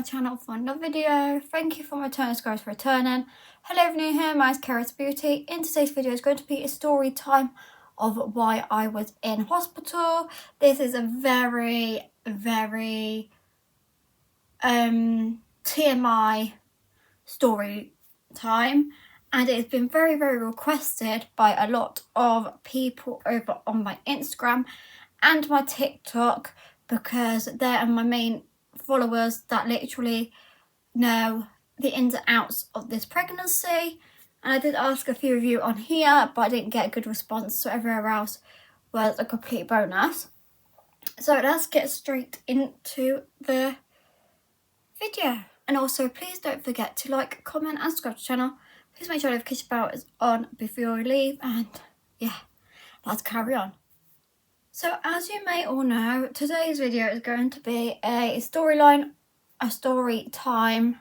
channel for another video. Thank you for my returners guys for returning. Hello if you're new here, my name is Carrot Beauty. In today's video is going to be a story time of why I was in hospital. This is a very TMI story time, and it has been very requested by a lot of people over on my Instagram and my TikTok, because they are my main followers that literally know the ins and outs of this pregnancy. And I did ask a few of you on here, but I didn't get a good response, so everywhere else was a complete bonus. So let's get straight into the video. And also, please don't forget to like, comment and subscribe to the channel. Please make sure the notification bell is on before you leave, and yeah, let's carry on. So as you may all know, today's video is going to be a story time,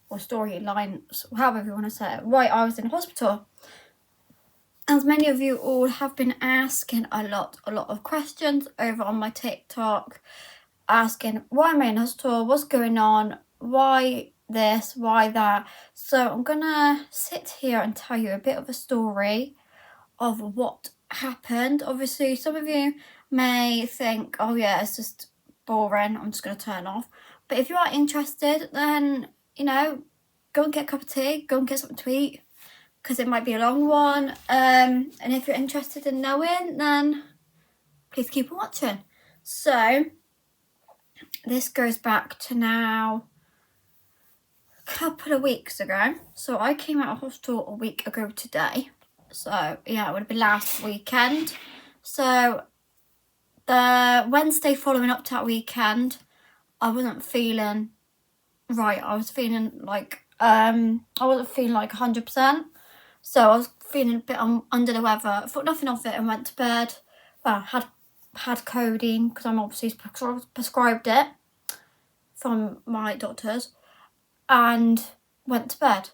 or storyline, however you want to say it, why I was in hospital. As many of you all have been asking a lot of questions over on my TikTok, asking why am I in hospital, what's going on, why this, why that. So I'm gonna sit here and tell you a bit of a story of what happened. Obviously, some of you may think, oh yeah, it's just boring, I'm just going to turn off. But if you are interested, then, you know, go and get a cup of tea, go and get something to eat, because it might be a long one. And if you're interested in knowing, then please keep on watching. So this goes back to now a couple of weeks ago. So I came out of hospital a week ago today. So yeah, it would have been last weekend. So the Wednesday following up to that weekend, I wasn't feeling right. I was feeling like I wasn't feeling like 100%. So I was feeling a bit under the weather. I thought nothing of it and went to bed. Well, had codeine, because I'm obviously prescribed it from my doctors, and went to bed.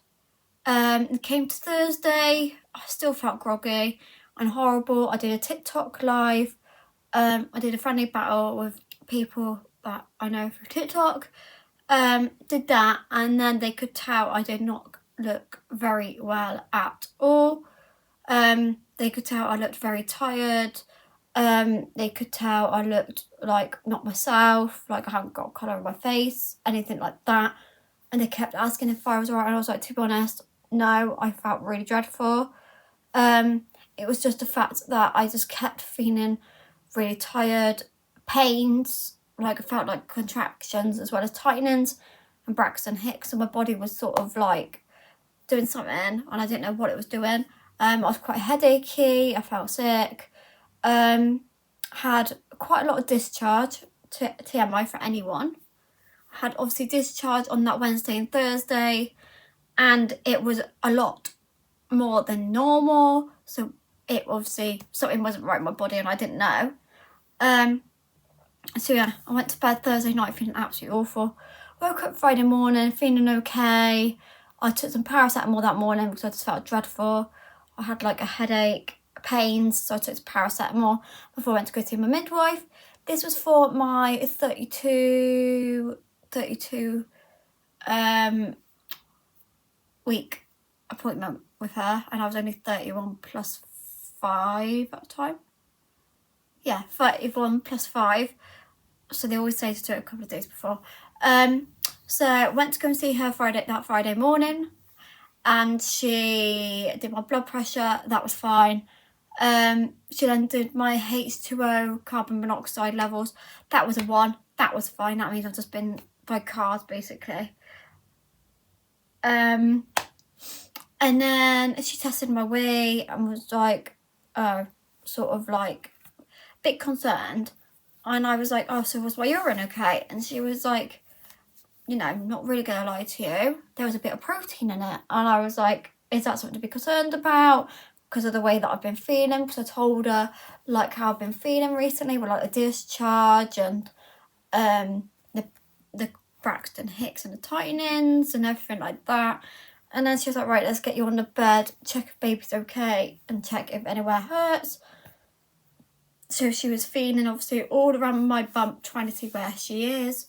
It came to Thursday, I still felt groggy and horrible. I did a TikTok live. I did a friendly battle with people that I know through TikTok. Did that, and then they could tell I did not look very well at all. They could tell I looked very tired. They could tell I looked like not myself, like I haven't got colour on my face, anything like that. And they kept asking if I was alright, and I was like, to be honest, no, I felt really dreadful. It was just the fact that I just kept feeling really tired, pains, like I felt like contractions as well as tightenings and Braxton Hicks, and my body was sort of like doing something and I didn't know what it was doing. I was quite headachy, I felt sick, had quite a lot of discharge, TMI for anyone. Had obviously discharge on that Wednesday and Thursday, and it was a lot more than normal, so it obviously something wasn't right in my body and I didn't know. So yeah, I went to bed Thursday night feeling absolutely awful. Woke up Friday morning feeling okay. I took some paracetamol that morning because I just felt dreadful. I had like a headache, pains, so I took some paracetamol before I went to go see my midwife. This was for my 32 week appointment with her, and I was only 31 plus 5 at the time. Yeah, 31 plus 5. So they always say to do it a couple of days before. So I went to go and see her that Friday morning, and she did my blood pressure. That was fine. She then did my H2O carbon monoxide levels. That was a 1. That was fine. That means I've just been by cars basically. And then she tested my weight and was like, sort of like a bit concerned. And I was like, oh, so was my urine okay? And she was like, you know, not really gonna lie to you, there was a bit of protein in it. And I was like, is that something to be concerned about? Because of the way that I've been feeling. Because I told her like how I've been feeling recently with like the discharge and the Braxton Hicks and the tightenings and everything like that. And then she was like, right, let's get you on the bed, check if baby's okay, and check if anywhere hurts. So she was feeling obviously all around my bump, trying to see where she is.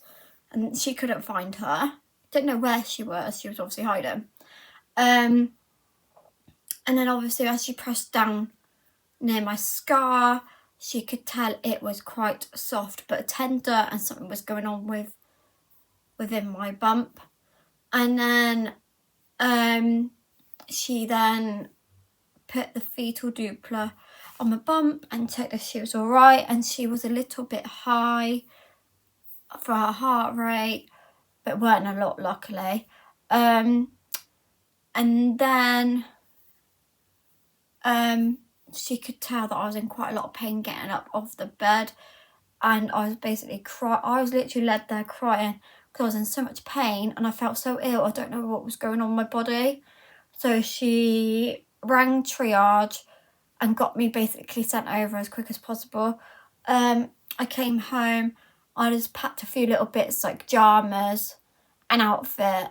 and she couldn't find her. Didn't know where she was. She was obviously hiding. And then obviously as she pressed down near my scar, she could tell it was quite soft but tender, and something was going on within my bump. And then she then put the fetal Doppler on my bump and checked if she was all right, and she was a little bit high for her heart rate, but weren't a lot, luckily. And then she could tell that I was in quite a lot of pain getting up off the bed, and I was basically crying. I was literally led there crying because I was in so much pain and I felt so ill. I don't know what was going on in my body. So she rang triage and got me basically sent over as quick as possible. I came home, I just packed a few little bits like pyjamas, an outfit,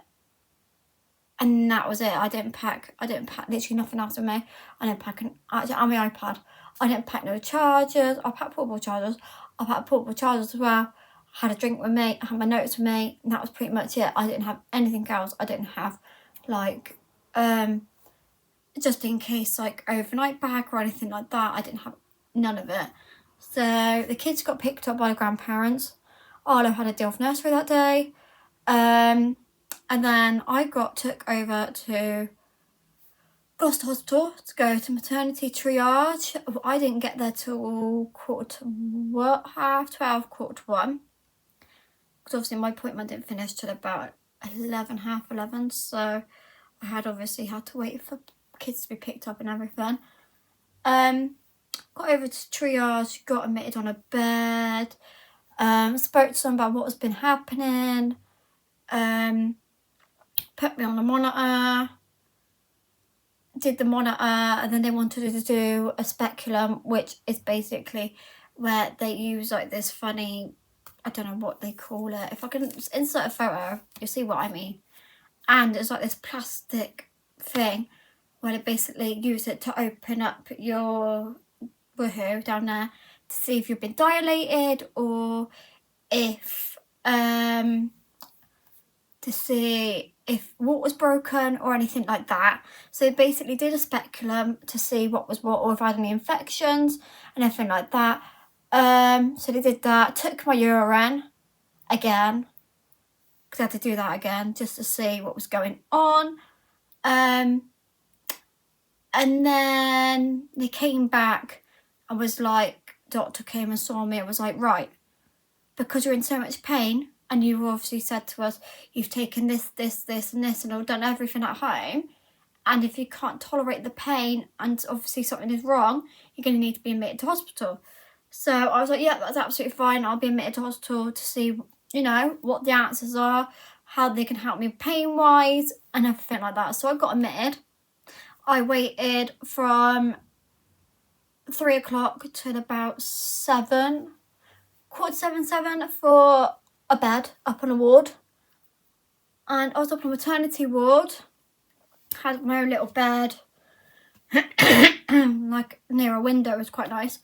and that was it. I didn't pack literally nothing else with me. I didn't pack on my iPad. I didn't pack no chargers. I packed portable chargers. I packed portable chargers as well. I had a drink with me. I had my notes with me. And that was pretty much it. I didn't have anything else. I didn't have like just in case like overnight bag or anything like that. I didn't have none of it. So the kids got picked up by the grandparents. Arlo had a day off nursery that day. And then I got took over to Gloucester Hospital to go to maternity triage. I didn't get there till 12:15, 1:45. Because obviously my appointment didn't finish till about 11, 11:30. So I had obviously had to wait for kids to be picked up and everything. Got over to triage, got admitted on a bed, spoke to them about what has been happening, put me on the monitor, did the monitor, and then they wanted to do a speculum, which is basically where they use like this funny, I don't know what they call it. If I can insert a photo, you'll see what I mean. And it's like this plastic thing where they basically use it to open up your woohoo down there to see if you've been dilated, or if to see if water's broken or anything like that. So they basically did a speculum to see what was what, or if I had any infections and everything like that. So they did that, took my urine again, because I had to do that again just to see what was going on. And then they came back and was like, doctor came and saw me and was like, right, because you're in so much pain, and you obviously said to us, you've taken this, and this, and I've done everything at home, and if you can't tolerate the pain and obviously something is wrong, you're going to need to be admitted to hospital. So I was like, yeah, that's absolutely fine. I'll be admitted to hospital to see, you know, what the answers are, how they can help me pain-wise, and everything like that. So I got admitted. I waited from 3 o'clock till about 7, 7:45 for a bed up on a ward. And I was up on a maternity ward, had my own little bed, like near a window. It was quite nice.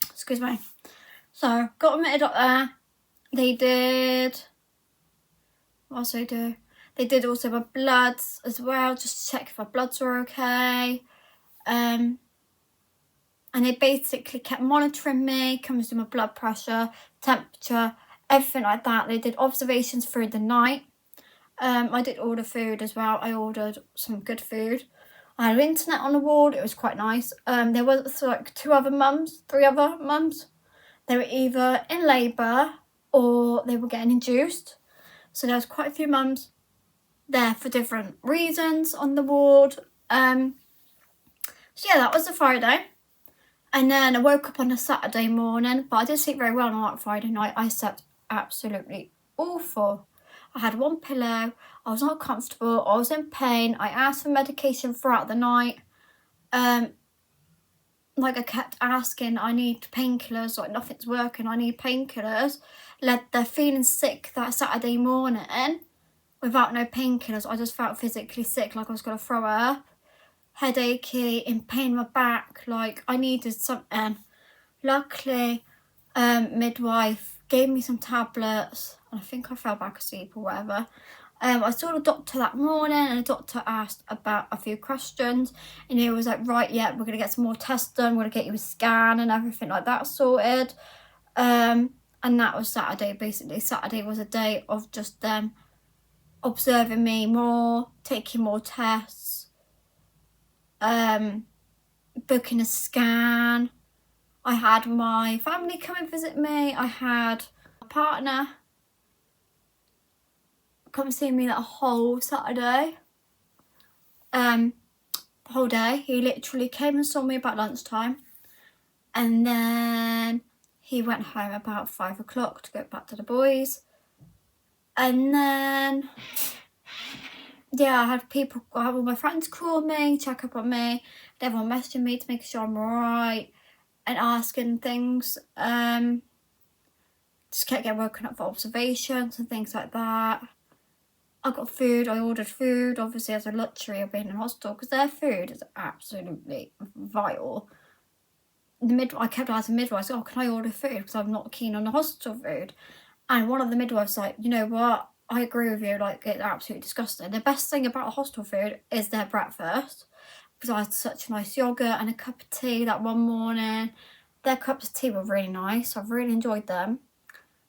Excuse me. So got admitted up there. They did, what else did they do? They did also my bloods as well, just to check if my bloods were okay. And they basically kept monitoring me, coming to my blood pressure, temperature, everything like that. They did observations through the night. I did order food as well. I ordered some good food. I had internet on the ward. It was quite nice. There was like 3 other mums. They were either in labour or they were getting induced. So there was quite a few mums there for different reasons on the ward. So yeah, that was a Friday. And then I woke up on a Saturday morning, but I didn't sleep very well on that Friday night. I slept absolutely awful. I had one pillow. I was not comfortable. I was in pain. I asked for medication throughout the night. Like I kept asking, I need painkillers, like nothing's working, I need painkillers. Led there feeling sick that Saturday morning without no painkillers. I just felt physically sick, like I was going to throw up. Headachy, in pain in my back, like I needed something. Luckily, midwife gave me some tablets, and I think I fell back asleep or whatever. I saw the doctor that morning, and the doctor asked about a few questions, and he was like, right, yeah, we're going to get some more tests done, we're going to get you a scan and everything like that sorted. And that was Saturday, basically. Saturday was a day of just them observing me more, taking more tests, booking a scan. I had my family come and visit me. I had a partner come see me that whole Saturday. The whole day. He literally came and saw me about lunchtime, and then he went home about 5 o'clock to go back to the boys. And then, yeah, I had all my friends call me, check up on me, everyone messaging me to make sure I'm alright, and asking things. Just kept getting woken up for observations and things like that. I got food, I ordered food, obviously as a luxury of being in hospital, because their food is absolutely vital. I kept asking midwives, oh, can I order food, because I'm not keen on the hospital food. And one of the midwives was like, you know what, I agree with you, like, it's absolutely disgusting. The best thing about hospital food is their breakfast, because I had such a nice yogurt and a cup of tea that one morning. Their cups of tea were really nice, I really enjoyed them.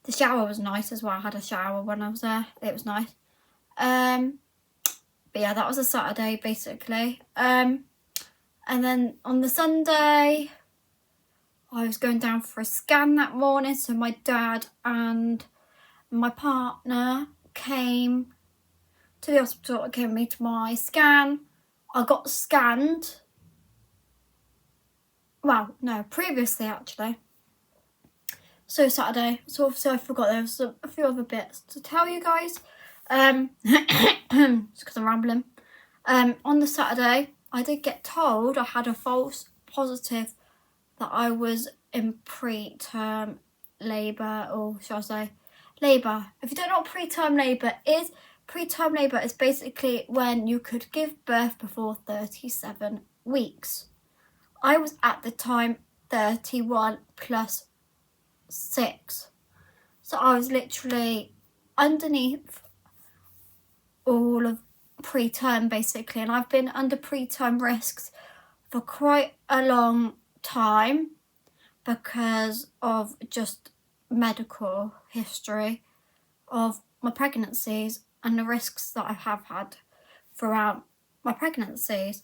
The shower was nice as well, I had a shower when I was there, it was nice. But yeah, that was a Saturday basically. And then on the Sunday, I was going down for a scan that morning, so my dad and my partner came to the hospital and gave me to my scan. I got scanned. Well, no, previously actually. So Saturday, so obviously I forgot there was a few other bits to tell you guys. Just because I'm rambling. On the Saturday, I did get told I had a false positive that I was in preterm labour, or shall I say labour. If you don't know what preterm labour is basically when you could give birth before 37 weeks. I was at the time 31 plus 6. So I was literally underneath all of preterm basically, and I've been under preterm risks for quite a long time because of just medical history of my pregnancies and the risks that I have had throughout my pregnancies.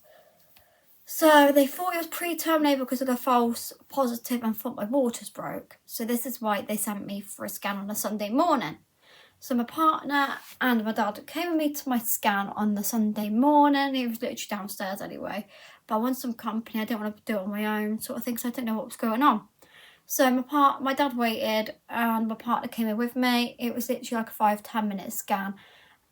So they thought it was preterm labour because of the false positive and thought my waters broke. So this is why they sent me for a scan on a Sunday morning. So my partner and my dad came with me to my scan on the Sunday morning. He was literally downstairs anyway. But I wanted some company. I didn't want to do it on my own sort of thing, so I didn't know what was going on. So my dad waited and my partner came in with me. It was literally like a 5-10 minute scan.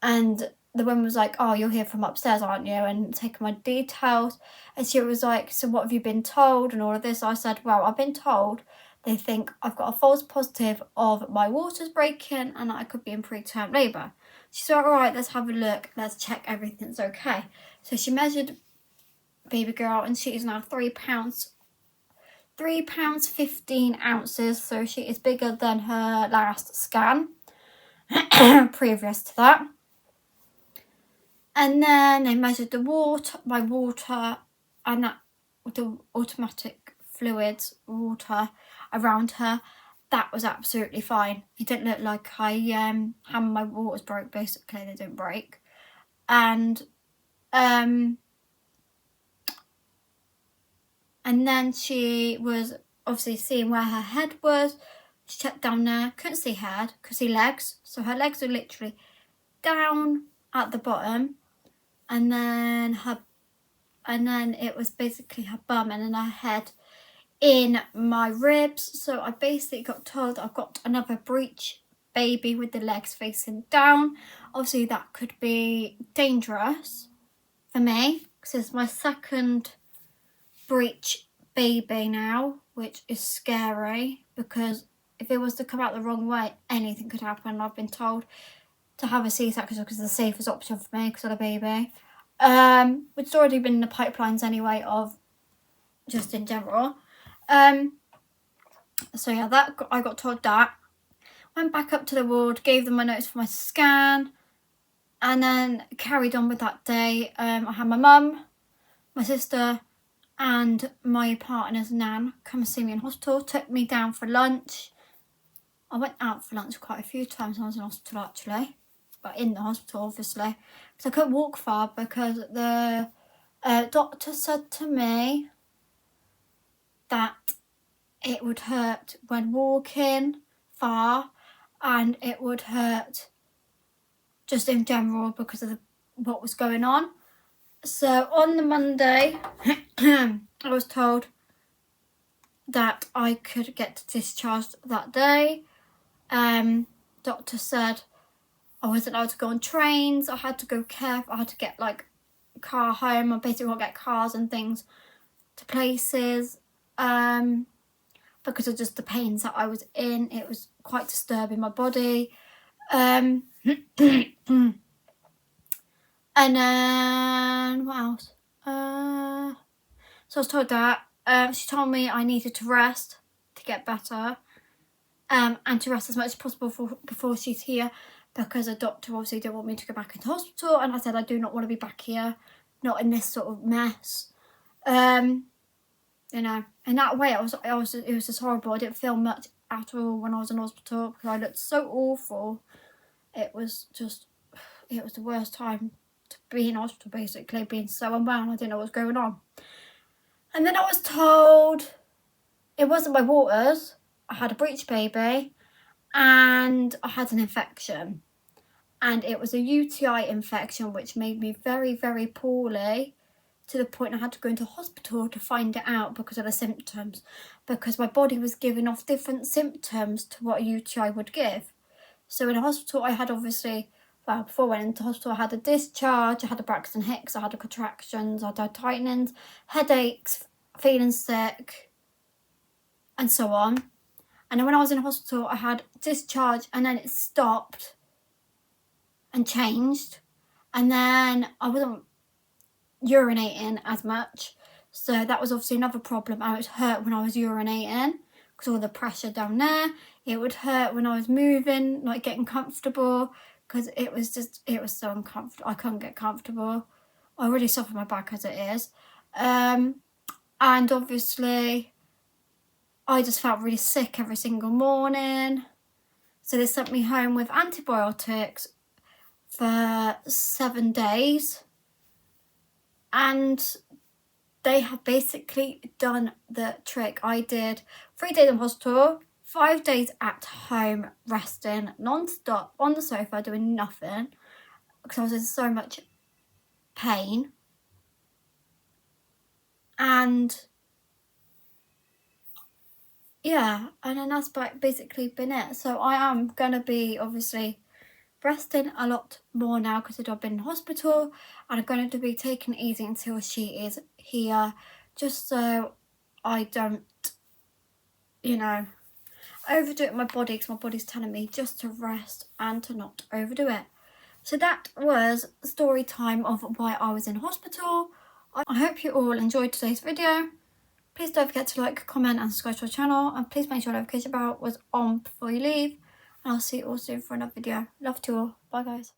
And the woman was like, oh, you're here from upstairs, aren't you? And taking my details. And she was like, so what have you been told and all of this? I said, well, I've been told they think I've got a false positive of my waters breaking and I could be in preterm labour. She said, all right, let's have a look. Let's check everything's okay. So she measured baby girl and she is now 3 pounds 15 ounces. So she is bigger than her last scan previous to that. And then they measured my water and that the automatic fluids water around her. That was absolutely fine. It didn't look like my waters broke, basically. They didn't break. And then she was obviously seeing where her head was. She checked down there, couldn't see head, could see legs. So her legs were literally down at the bottom. And then it was basically her bum and then her head in my ribs. So I basically got told I've got another breech baby with the legs facing down. Obviously that could be dangerous for me because it's my second breech baby now, which is scary because if it was to come out the wrong way, anything could happen. I've been told to have a C-section because it's the safest option for me because of the baby. It's already been in the pipelines anyway of just in general. So yeah, I got told that. went back up to the ward, gave them my notes for my scan, and then carried on with that day. I had my mum, my sister, and my partner's nan come see me in hospital, took me down for lunch. I went out for lunch quite a few times when I was in hospital actually, but in the hospital obviously, because I couldn't walk far because the doctor said to me that it would hurt when walking far and it would hurt just in general because of what was going on. So on the Monday, I was told that I could get discharged that day. Doctor said I wasn't allowed to go on trains. I had to go careful. I had to get like a car home. I basically won't get cars and things to places because of just the pains that I was in. It was quite disturbing my body. And then what else? So I was told that. She told me I needed to rest to get better, and to rest as much as possible before she's here, because the doctor obviously didn't want me to go back into hospital, and I said I do not want to be back here, not in this sort of mess. You know, in that way, it was just horrible. I didn't feel much at all when I was in hospital because I looked so awful. It was the worst time to be in hospital, basically, being so unwell. I didn't know what was going on. And then I was told it wasn't my waters. I had a breech baby and I had an infection. And it was a UTI infection, which made me very, very poorly, to the point I had to go into hospital to find it out because of the symptoms. Because my body was giving off different symptoms to what a UTI would give. So in hospital, I had obviously... Well, before I went into hospital, I had a discharge, I had a Braxton Hicks, I had the contractions, I had tightenings, headaches, feeling sick, and so on. And then when I was in hospital, I had discharge, and then it stopped and changed. And then I wasn't urinating as much. So that was obviously another problem. And it hurt when I was urinating because all the pressure down there. It would hurt when I was moving, like getting comfortable, because it was so uncomfortable. I couldn't get comfortable. I already suffer my back as it is. And obviously, I just felt really sick every single morning. So they sent me home with antibiotics for 7 days. And they have basically done the trick. I did 3 days in hospital, 5 days at home, resting non-stop on the sofa, doing nothing, because I was in so much pain. And yeah, and then that's basically been it. So I am going to be obviously resting a lot more now because I've been in hospital, and I'm going to be taking it easy until she is here, just so I don't, you know, overdo it in my body, because my body's telling me just to rest and to not overdo it. So that was story time of why I was in hospital. I hope you all enjoyed today's video. Please don't forget to like, comment and subscribe to our channel, and please make sure notification bell was on before you leave, and I'll see you all soon for another video. Love to all. Bye guys.